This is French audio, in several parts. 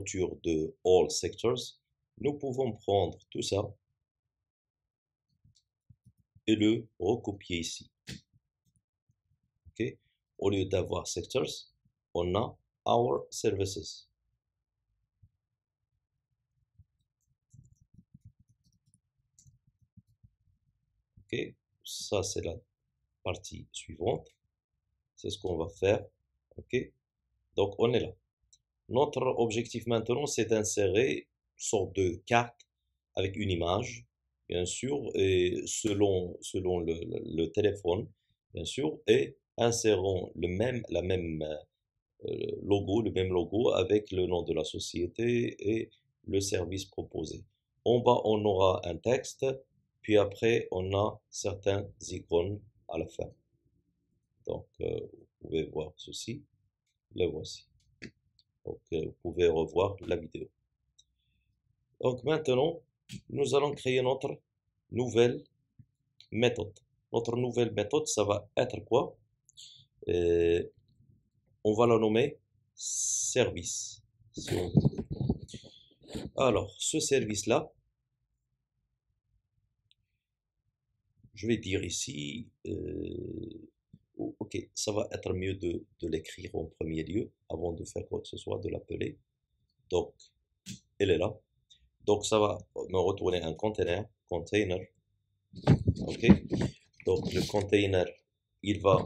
de all sectors, nous pouvons prendre tout ça et le recopier ici. Okay? Au lieu d'avoir sectors, on a our services. Okay? Ça, c'est la partie suivante. C'est ce qu'on va faire. Okay? Donc, on est là. Notre objectif maintenant, c'est d'insérer une sorte de carte avec une image, bien sûr, et selon le téléphone, bien sûr, et insérons le même logo avec le nom de la société et le service proposé. En bas, on aura un texte, puis après, on a certains icônes à la fin. Donc, vous pouvez voir ceci, le voici. Donc, vous pouvez revoir la vidéo. Donc, maintenant, nous allons créer notre nouvelle méthode. Notre nouvelle méthode, ça va être quoi? On va la nommer service. Si on veut. Alors, ce service-là, je vais dire ici, ok, ça va être mieux de l'écrire en premier lieu avant de faire quoi que ce soit, de l'appeler. Donc, elle est là. Donc, ça va me retourner un container. Ok. Donc, le container, il va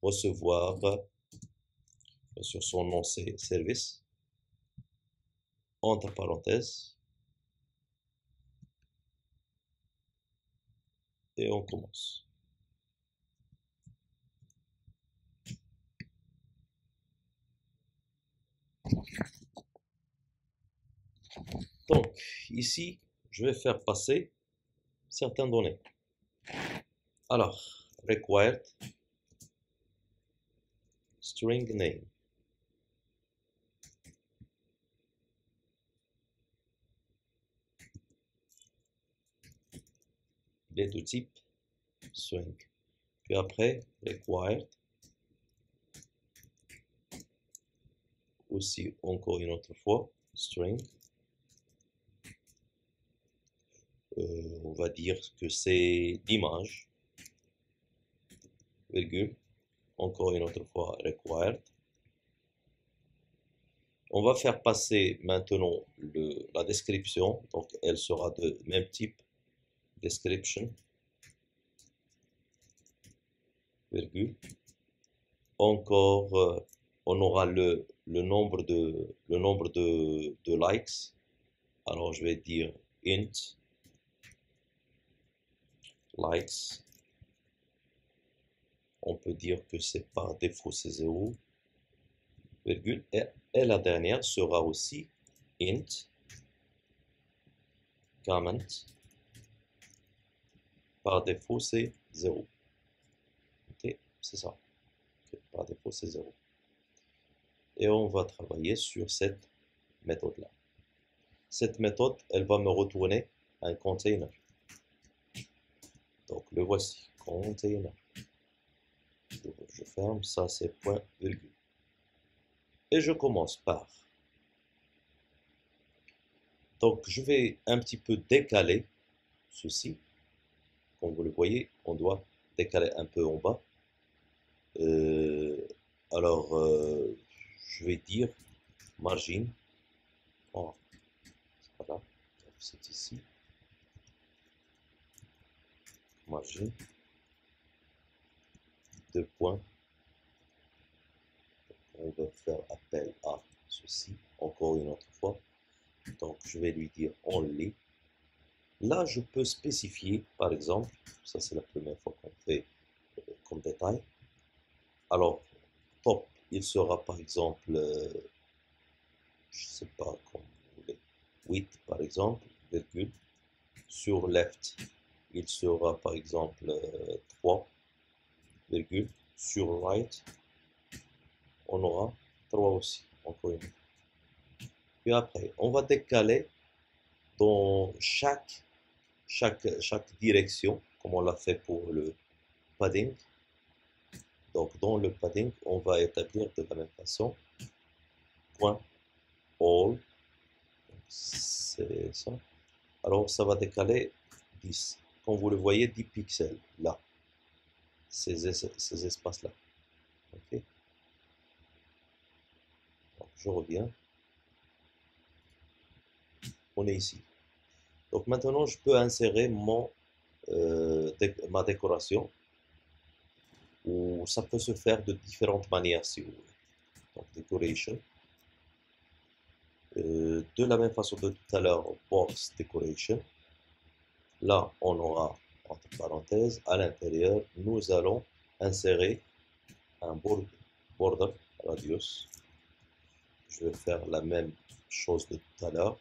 recevoir sur son nom, c'est service, entre parenthèses, et on commence. Donc, ici, je vais faire passer certaines données. Alors, required string name. Les deux types, string. Puis après, required. Aussi, encore une autre fois, string. On va dire que c'est l'image, virgule. Encore une autre fois, required. On va faire passer maintenant la description, donc elle sera de même type, description, virgule. Encore, on aura le nombre de likes. Alors je vais dire int likes. On peut dire que c'est par défaut c'est 0, virgule. Et la dernière sera aussi int comment. Par défaut c'est 0. Ok, c'est ça. Okay. Par défaut c'est 0. Et on va travailler sur cette méthode-là. Cette méthode, elle va me retourner un container. Donc le voici, container. Je ferme, ça c'est point virgule. Et je commence par. Donc je vais un petit peu décaler ceci. Comme vous le voyez, on doit décaler un peu en bas. Alors, je vais dire margin. Oh, c'est pas là, c'est ici. Margin. 2 points. On va faire appel à ceci encore une autre fois. Donc, je vais lui dire only. Là, je peux spécifier, par exemple, ça c'est la première fois qu'on fait comme détail. Alors, top, il sera par exemple, je ne sais pas, comme vous voulez, 8 par exemple, virgule. Sur left, il sera par exemple 3, virgule. Sur right, on aura 3 aussi, encore une fois. Puis après, on va décaler dans chaque direction, comme on l'a fait pour le padding. Donc, dans le padding, on va établir de la même façon, point all, c'est ça. Alors ça va décaler 10. Comme vous le voyez, 10 pixels là, ces espaces-là. Ok. Donc, je reviens. On est ici. Donc maintenant, je peux insérer ma décoration, ou ça peut se faire de différentes manières si vous voulez. Donc decoration. De la même façon de tout à l'heure, box decoration. Là, on aura, entre parenthèses, à l'intérieur, nous allons insérer un border radius. Je vais faire la même chose de tout à l'heure.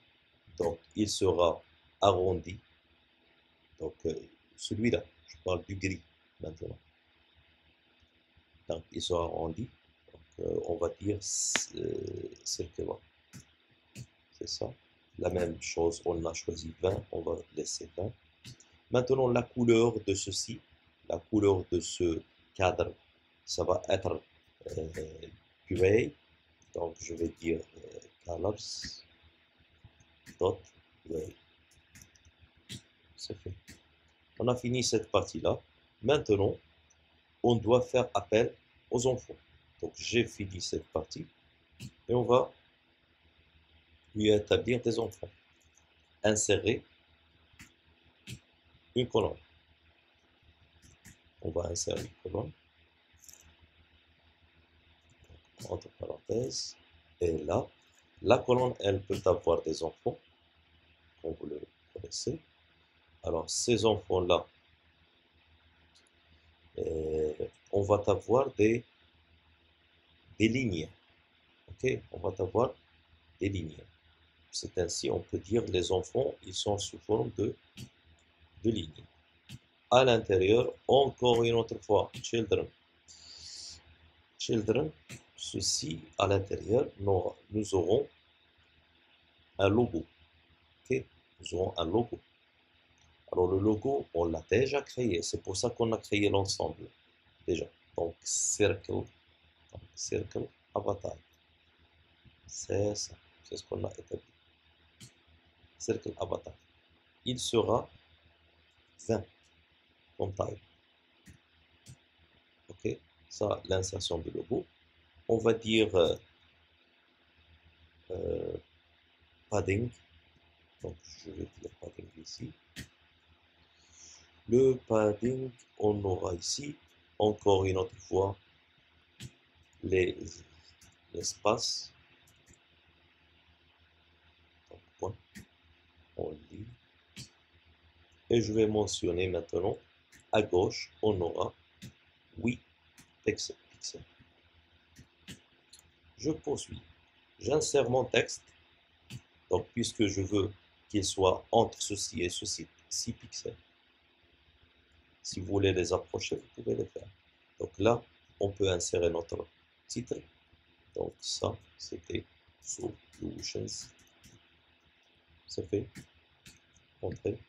Donc, il sera arrondi. Donc, celui-là, je parle du gris maintenant. Donc, il sera arrondi. Donc, on va dire circular. C'est ça. La même chose, on a choisi 20, on va laisser 20. Maintenant, la couleur de ceci, la couleur de ce cadre, ça va être gray. Donc, je vais dire colors dot gray. C'est fait. On a fini cette partie-là. Maintenant, on doit faire appel aux enfants. Donc, j'ai fini cette partie et on va lui établir des enfants. Insérer une colonne. On va insérer une colonne. Entre parenthèses. Et là, la colonne, elle peut avoir des enfants, comme vous le connaissez. Alors, ces enfants-là, on va avoir des lignes. Ok, on va avoir des lignes. C'est ainsi, on peut dire les enfants, ils sont sous forme de lignes. À l'intérieur, encore une autre fois, children. Children, ceci, à l'intérieur, nous aurons un logo. Ok, nous aurons un logo. Alors, le logo, on l'a déjà créé. C'est pour ça qu'on a créé l'ensemble. Déjà. Donc, circle avatar. C'est ça. C'est ce qu'on a établi. Circle avatar. Il sera 20 comme taille. Ok. Ça, l'insertion du logo. On va dire padding. Donc, je vais dire padding ici. Le padding, on aura ici, encore une autre fois, l'espace. Donc, point. On lit. Et je vais mentionner maintenant, à gauche, on aura 8 pixels. Je poursuis. J'insère mon texte. Donc, puisque je veux qu'il soit entre ceci et ceci, 6 pixels. Si vous voulez les approcher, vous pouvez les faire. Donc là, on peut insérer notre titre. Donc ça, c'était Solutions. C'est fait. Entrée.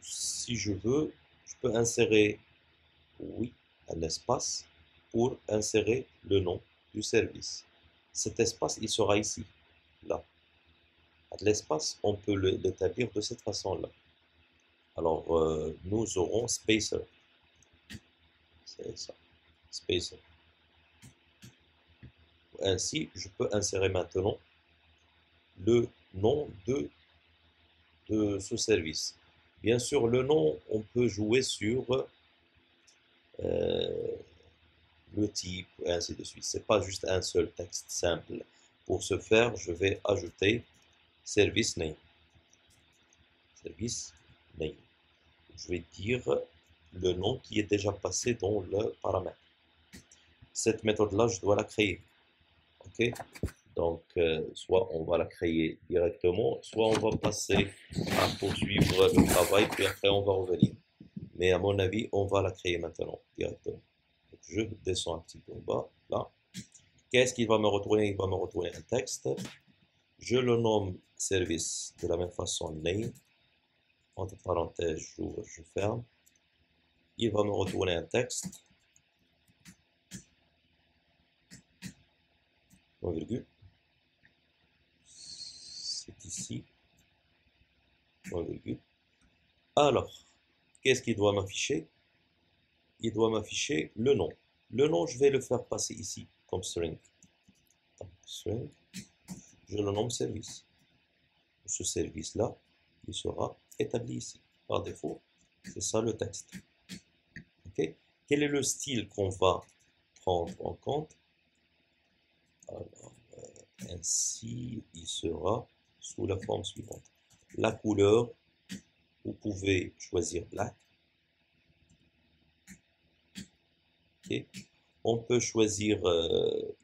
Si je veux, je peux insérer, oui, un espace pour insérer le nom du service. Cet espace, il sera ici, là. L'espace, on peut l'établir de cette façon-là. Alors, nous aurons spacer. C'est ça, spacer. Ainsi, je peux insérer maintenant le nom de ce service. Bien sûr, le nom, on peut jouer sur le type, et ainsi de suite. Ce n'est pas juste un seul texte simple. Pour ce faire, je vais ajouter service name. Service name. Je vais dire le nom qui est déjà passé dans le paramètre. Cette méthode-là, je dois la créer. OK? Donc, soit on va la créer directement, soit on va passer à poursuivre le travail, puis après on va revenir. Mais à mon avis, on va la créer maintenant, directement. Donc, je descends un petit peu en bas, là. Qu'est-ce qu'il va me retourner? Il va me retourner un texte. Je le nomme service de la même façon, name. Entre parenthèses, j'ouvre, je ferme. Il va me retourner un texte. Point virgule. ici, point virgule. Alors, qu'est-ce qu'il doit m'afficher? Il doit m'afficher le nom. Le nom, je vais le faire passer ici, comme string. Donc, string, je le nomme service. Ce service-là, il sera établi ici. Par défaut, c'est ça le texte. Ok? Quel est le style qu'on va prendre en compte? Alors, ainsi, il sera sous la forme suivante. La couleur, vous pouvez choisir black. Okay. On peut choisir,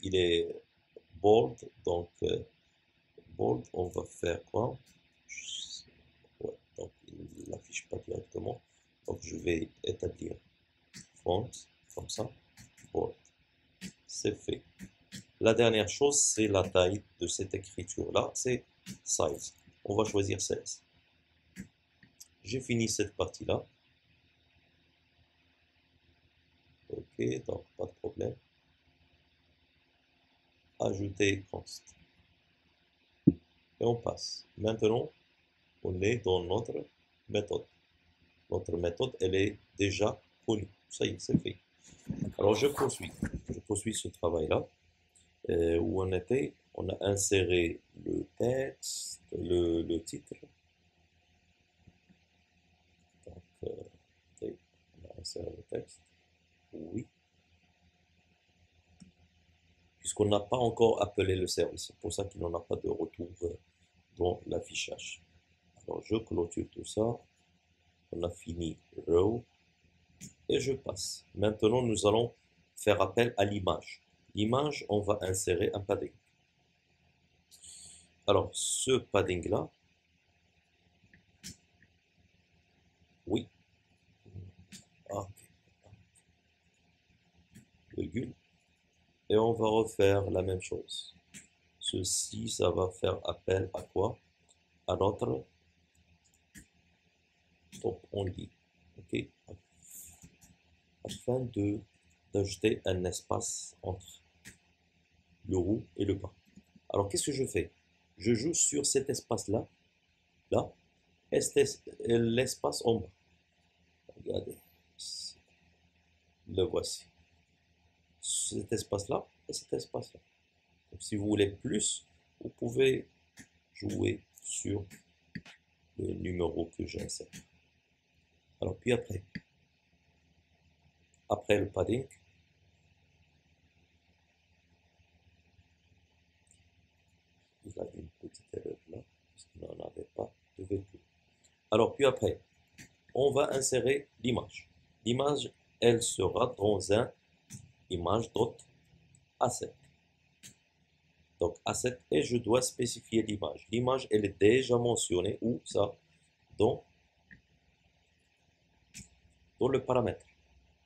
il est bold, donc bold, on va faire quoi? Ouais, donc il n'affiche pas directement. Donc je vais établir font, comme ça, bold. C'est fait. La dernière chose, c'est la taille de cette écriture-là, c'est size. On va choisir 16. J'ai fini cette partie-là. Ok, donc pas de problème. Ajouter const. Et on passe. Maintenant, on est dans notre méthode. Notre méthode, elle est déjà connue. Ça y est, c'est fait. Alors, je poursuis. Je poursuis ce travail-là. Où on était, on a inséré le texte, le titre. Donc, on a inséré le texte. Oui. Puisqu'on n'a pas encore appelé le service. C'est pour ça qu'il n'en a pas de retour dans l'affichage. Alors, je clôture tout ça. On a fini row. Et je passe. Maintenant, nous allons faire appel à l'image. L'image, on va insérer un padding. Alors, ce padding-là, oui. Ok. Virgule. Et on va refaire la même chose. Ceci, ça va faire appel à quoi? À notre stop only. Ok? Afin d'ajouter un espace entre le haut et le bas. Alors, qu'est-ce que je fais? Je joue sur cet espace-là, là, et l'espace en bas. Regardez, le voici. Cet espace-là et cet espace-là. Donc, si vous voulez plus, vous pouvez jouer sur le numéro que j'insère. Alors, puis après le padding, il a une petite erreur là, parce qu'il n'en avait pas de virgule. Alors, puis après, on va insérer l'image. L'image, elle sera dans un image.asset. Donc, asset, et je dois spécifier l'image. L'image, elle est déjà mentionnée, où ça? Dans le paramètre.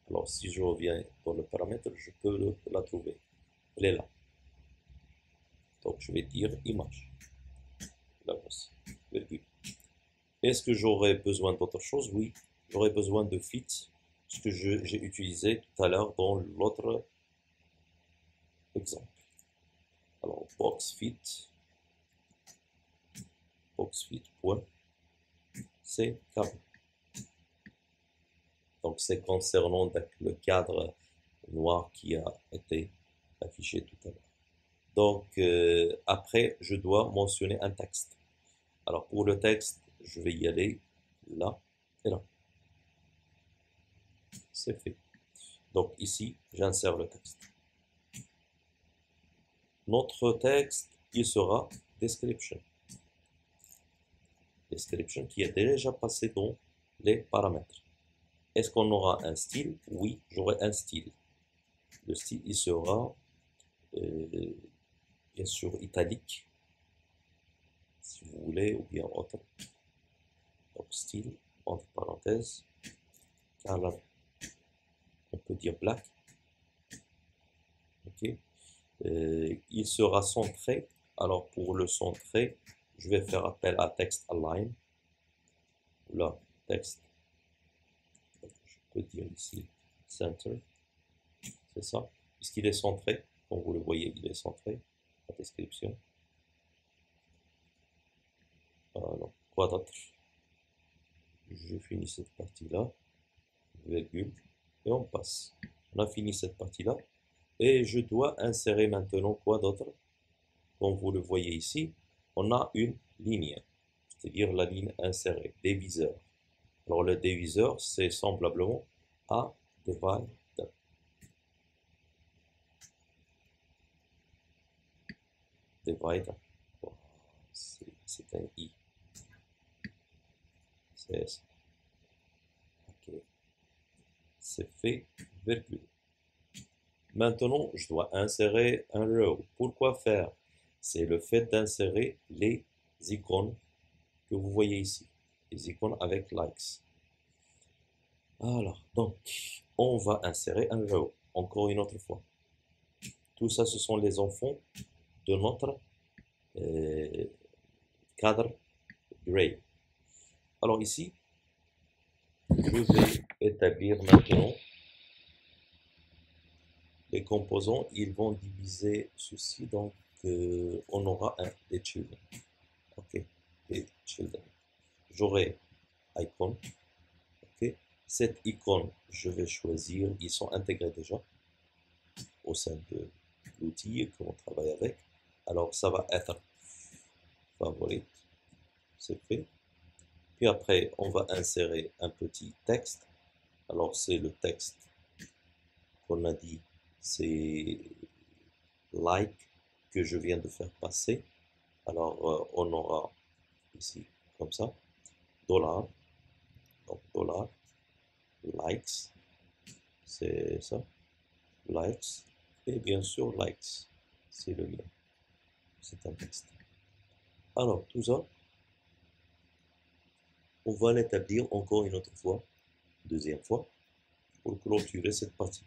Alors, si je reviens dans le paramètre, je peux la trouver. Elle est là. Donc, je vais dire image. Là voici. Virgule. Est-ce que j'aurais besoin d'autre chose? Oui, j'aurais besoin de fit, ce que j'ai utilisé tout à l'heure dans l'autre exemple. Alors, box fit, point, c'est carré. Donc, c'est concernant le cadre noir qui a été affiché tout à l'heure. Donc, après, je dois mentionner un texte. Alors, pour le texte, je vais y aller là et là. C'est fait. Donc, ici, j'insère le texte. Notre texte, il sera description. Description qui est déjà passé dans les paramètres. Est-ce qu'on aura un style? Oui, j'aurai un style. Le style, il sera bien sûr italique, si vous voulez, ou bien autre. Donc style, entre parenthèses, color, on peut dire black. Ok. Il sera centré. Alors pour le centrer, je vais faire appel à text align. Là, texte. Je peux dire ici center. C'est ça. Puisqu'il est centré, comme vous le voyez, il est centré. La description. Quoi d'autre? Je finis cette partie-là, virgule, et on passe. On a fini cette partie-là. Et je dois insérer maintenant quoi d'autre? Comme vous le voyez ici, on a une ligne, c'est-à-dire la ligne insérée, diviseur. Alors le diviseur, c'est semblablement A divide. Divide, c'est un I. C'est ça. Ok. C'est fait, virgule. Maintenant, je dois insérer un row. Pourquoi faire? C'est le fait d'insérer les icônes que vous voyez ici. Les icônes avec likes. Alors, donc, on va insérer un row. Encore une autre fois. Tout ça, ce sont les enfants de notre cadre gray. Alors ici, je vais établir maintenant les composants. Ils vont diviser ceci, donc on aura des children. Ok, des children. J'aurai icon. Ok, cette icône, je vais choisir. Ils sont intégrés déjà au sein de l'outil que l'on travaille avec. Alors ça va être favorite. C'est fait. Puis après, on va insérer un petit texte. Alors, c'est le texte qu'on a dit, c'est like que je viens de faire passer. Alors, on aura ici, comme ça, dollar, donc dollar, likes, c'est ça, likes, et bien sûr, likes, c'est le mien, c'est un texte. Alors, tout ça, on va l'établir encore une autre fois, deuxième fois, pour clôturer cette partie.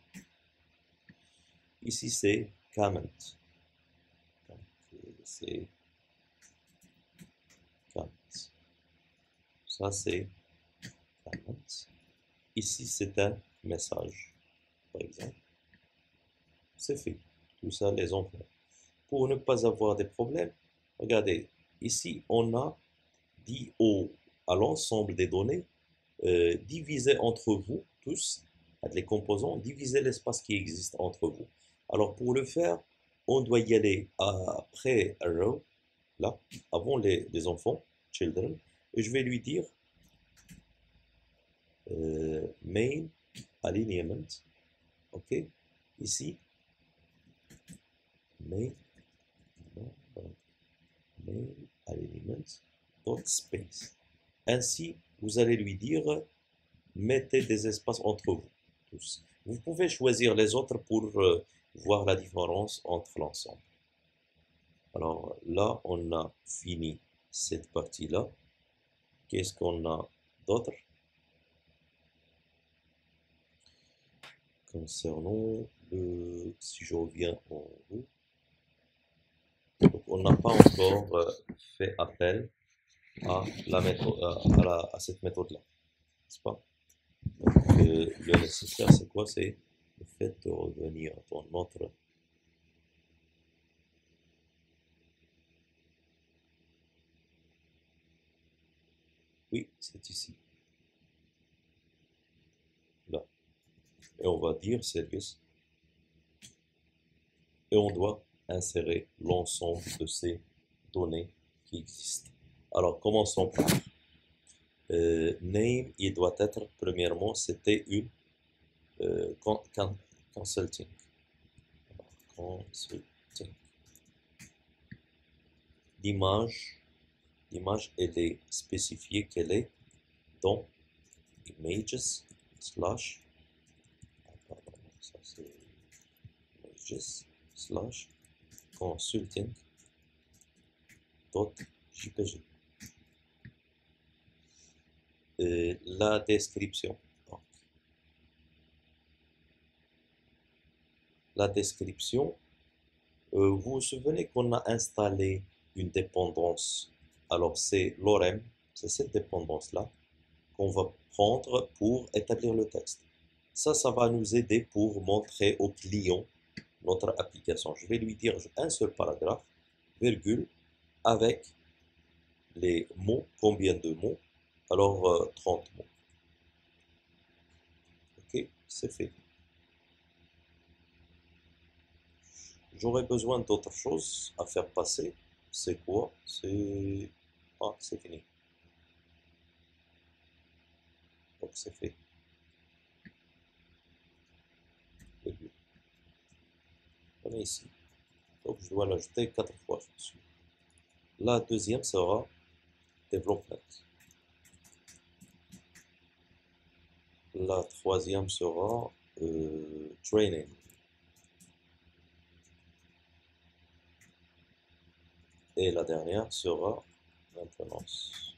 Ici, c'est comment. C'est comment. Ça, c'est comment. Ici, c'est un message, par exemple. C'est fait. Tout ça, les emplois. Pour ne pas avoir des problèmes, regardez, ici, on a dit à l'ensemble des données, divisez entre vous tous, avec les composants, divisez l'espace qui existe entre vous. Alors, pour le faire, on doit y aller après arrow, là, avant les enfants, children, et je vais lui dire main alignment, ok, ici, main alignment dot space. Ainsi, vous allez lui dire mettez des espaces entre vous tous. Vous pouvez choisir les autres pour voir la différence entre l'ensemble. Alors là, on a fini cette partie-là. Qu'est-ce qu'on a d'autre? Concernant si je reviens en haut, donc on n'a pas encore fait appel à la méthode, à cette méthode-là, n'est-ce pas? Donc, le nécessaire, c'est quoi? C'est le fait de revenir dans notre oui, c'est ici, là. Et on va dire service. Et on doit insérer l'ensemble de ces données qui existent. Alors, commençons par name. Il doit être, premièrement, c'était une consulting. Consulting. L'image, elle est spécifiée qu'elle est dans images slash ça c'est images slash consulting dot jpg. La description. Donc, la description, vous vous souvenez qu'on a installé une dépendance. Alors c'est l'orem, c'est cette dépendance-là qu'on va prendre pour établir le texte. Ça va nous aider pour montrer au client notre application. Je vais lui dire un seul paragraphe, virgule, avec les mots, combien de mots? Alors 30 mots. Ok, c'est fait. J'aurais besoin d'autre chose à faire passer. C'est quoi? C'est... Ah, c'est fini. Donc c'est fait. On est ici. Donc je dois l'ajouter 4 fois. La deuxième sera development. La troisième sera training. Et la dernière sera maintenance.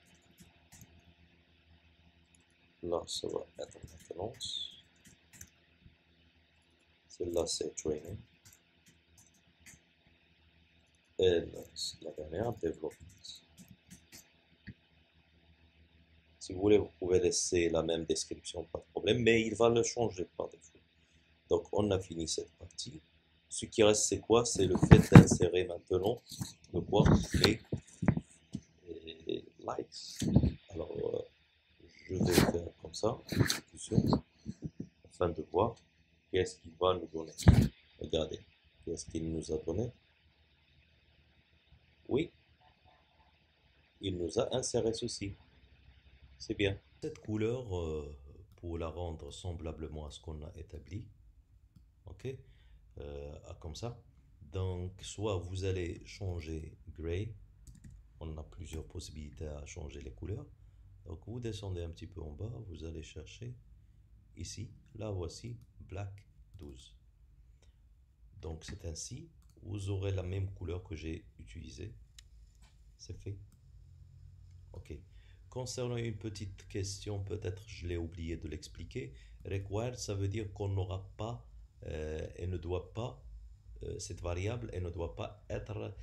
Là, ça va être maintenance. Celle-là, c'est training. Et la dernière, development. Si vous voulez, vous pouvez laisser la même description, pas de problème, mais il va le changer par défaut. Donc, on a fini cette partie. Ce qui reste, c'est quoi? C'est le fait d'insérer maintenant le quoi? Les likes. Alors, je vais faire comme ça, exécution, afin de voir qu'est-ce qu'il va nous donner. Regardez, qu'est-ce qu'il nous a donné? Oui, il nous a inséré ceci. C'est bien. Cette couleur, pour la rendre semblablement à ce qu'on a établi, ok, comme ça. Donc, soit vous allez changer gray, on a plusieurs possibilités à changer les couleurs. Donc, vous descendez un petit peu en bas, vous allez chercher ici, là voici, black 12. Donc, c'est ainsi, vous aurez la même couleur que j'ai utilisée. C'est fait. Ok. Concernant une petite question, peut-être je l'ai oublié de l'expliquer. Required, ça veut dire qu'on n'aura pas et ne doit pas, cette variable, elle ne doit pas être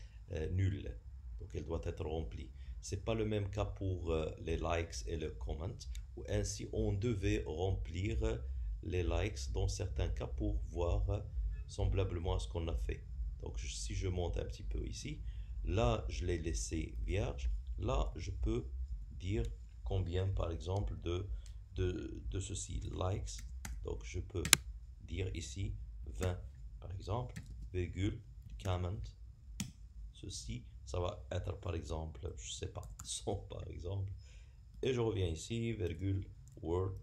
nulle. Donc elle doit être remplie. C'est pas le même cas pour les likes et le comment, où ainsi on devait remplir les likes dans certains cas pour voir semblablement à ce qu'on a fait. Donc si je monte un petit peu ici, là je l'ai laissé vierge. Là, je peux dire combien, par exemple, de ceci, likes. Donc, je peux dire ici 20, par exemple, virgule, comment. Ceci, ça va être, par exemple, je sais pas, 100, par exemple. Et je reviens ici, virgule, word.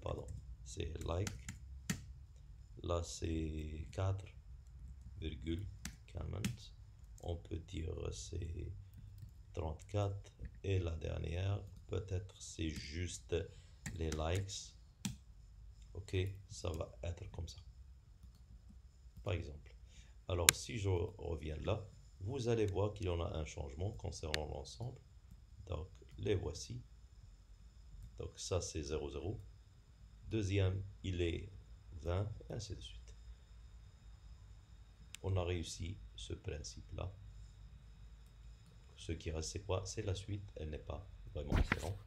Pardon, c'est like. Là, c'est 4, virgule, comment. On peut dire c'est 34 et la dernière peut-être c'est juste les likes. Ok, ça va être comme ça par exemple. Alors si je reviens là, vous allez voir qu'il y en a un changement concernant l'ensemble. Donc les voici. Donc ça c'est 00. Deuxième il est 20 et ainsi de suite. On a réussi ce principe là. Ce qui reste c'est quoi? C'est la suite, elle n'est pas vraiment excellente.